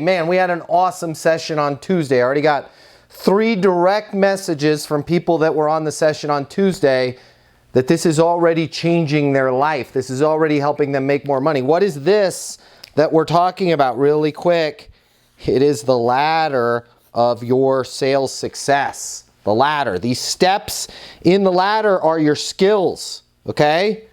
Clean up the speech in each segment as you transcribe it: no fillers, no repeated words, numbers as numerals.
Man, we had an awesome session on Tuesday. I already got 3 direct messages from people that were on the session on Tuesday that this is already changing their life. This is already helping them make more money. What is this that we're talking about really quick? It is the ladder of your sales success. The ladder. These steps in the ladder are your skills, okay?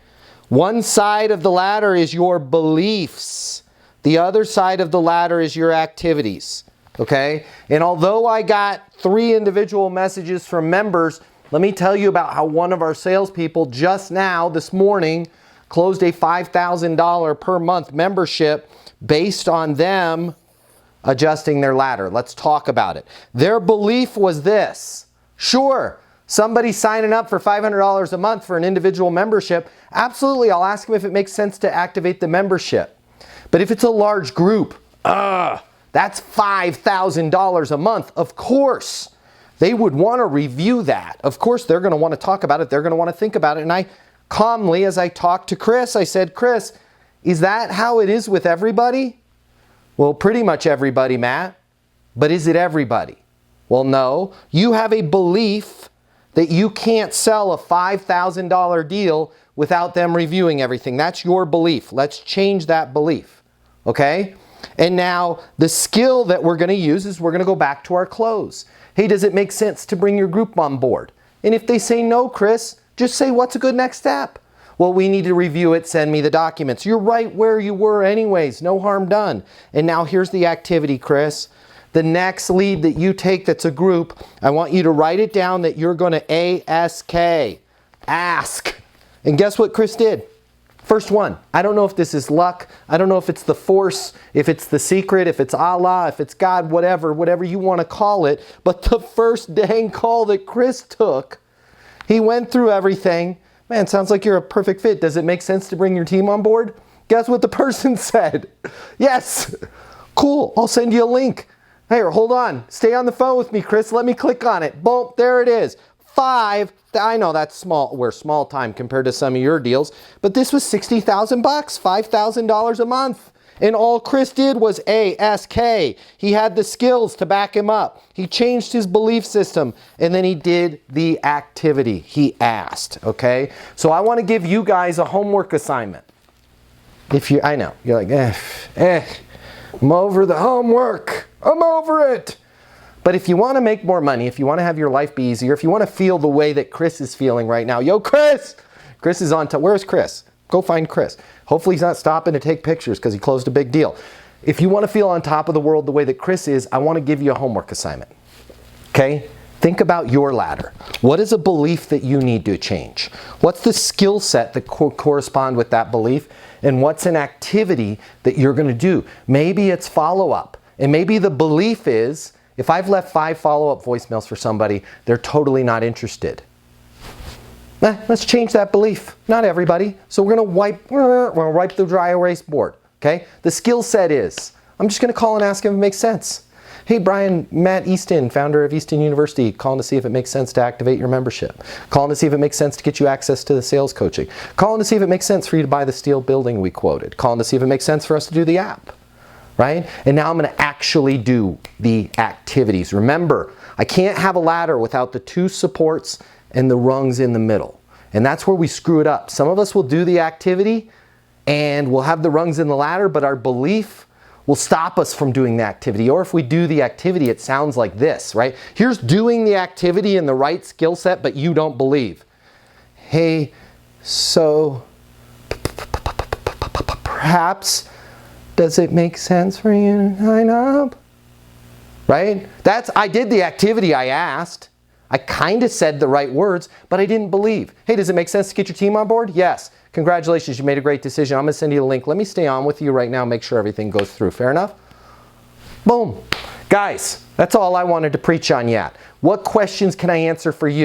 One side of the ladder is your beliefs. The other side of the ladder is your activities, okay? And although I got 3 individual messages from members, let me tell you about how one of our salespeople just now, this morning, closed a $5,000 per month membership based on them adjusting their ladder. Let's talk about it. Their belief was this: sure, somebody signing up for $500 a month for an individual membership, absolutely, I'll ask them if it makes sense to activate the membership. But if it's a large group, that's $5,000 a month. Of course, they would want to review that. Of course, they're going to want to talk about it. They're going to want to think about it. And I calmly, as I talked to Chris, I said, Chris, is that how it is with everybody? Well, pretty much everybody, Matt. But is it everybody? Well, no. You have a belief that you can't sell a $5,000 deal without them reviewing everything. That's your belief. Let's change that belief. Okay? And now the skill that we're going to use is we're going to go back to our close. Hey, does it make sense to bring your group on board? And if they say no, Chris, just say, what's a good next step? Well, we need to review it. Send me the documents. You're right where you were anyways. No harm done. And now here's the activity, Chris. The next lead that you take that's a group, I want you to write it down that you're going to ask. Ask. And guess what Chris did? First one. I don't know if this is luck. I don't know if it's the force, if it's the secret, if it's Allah, if it's God, whatever you want to call it. But the first dang call that Chris took, he went through everything. Man, sounds like you're a perfect fit. Does it make sense to bring your team on board? Guess what the person said? Yes. Cool. I'll send you a link. Hey, hold on. Stay on the phone with me, Chris. Let me click on it. Boom. There it is. 5. I know that's small. We're small time compared to some of your deals, but this was $60,000, $5,000 a month. And all Chris did was ask. He had the skills to back him up. He changed his belief system, and then he did the activity. He asked, okay? So I want to give you guys a homework assignment. I know, you're like, I'm over the homework. I'm over it. But if you want to make more money, if you want to have your life be easier, if you want to feel the way that Chris is feeling right now, yo, Chris! Chris is on top. Where's Chris? Go find Chris. Hopefully he's not stopping to take pictures because he closed a big deal. If you want to feel on top of the world the way that Chris is, I want to give you a homework assignment. Okay? Think about your ladder. What is a belief that you need to change? What's the skill set that correspond with that belief? And what's an activity that you're going to do? Maybe it's follow-up. And maybe the belief is, if I've left 5 follow-up voicemails for somebody, they're totally not interested. Let's change that belief. Not everybody. So we're going to wipe the dry erase board. Okay? The skill set is, I'm just going to call and ask if it makes sense. Hey, Brian, Matt Easton, founder of Easton University, calling to see if it makes sense to activate your membership. Calling to see if it makes sense to get you access to the sales coaching. Calling to see if it makes sense for you to buy the steel building we quoted. Calling to see if it makes sense for us to do the app. Right? And now I'm going to actually do the activities. Remember, I can't have a ladder without the 2 supports and the rungs in the middle. And that's where we screw it up. Some of us will do the activity and we'll have the rungs in the ladder, but our belief will stop us from doing the activity. Or if we do the activity, it sounds like this, right? Here's doing the activity in the right skill set, but you don't believe. Hey, so perhaps, does it make sense for you to sign up? Right? I did the activity I asked. I kind of said the right words, but I didn't believe. Hey, does it make sense to get your team on board? Yes. Congratulations, you made a great decision. I'm going to send you the link. Let me stay on with you right now, make sure everything goes through. Fair enough? Boom. Guys, that's all I wanted to preach on yet. What questions can I answer for you?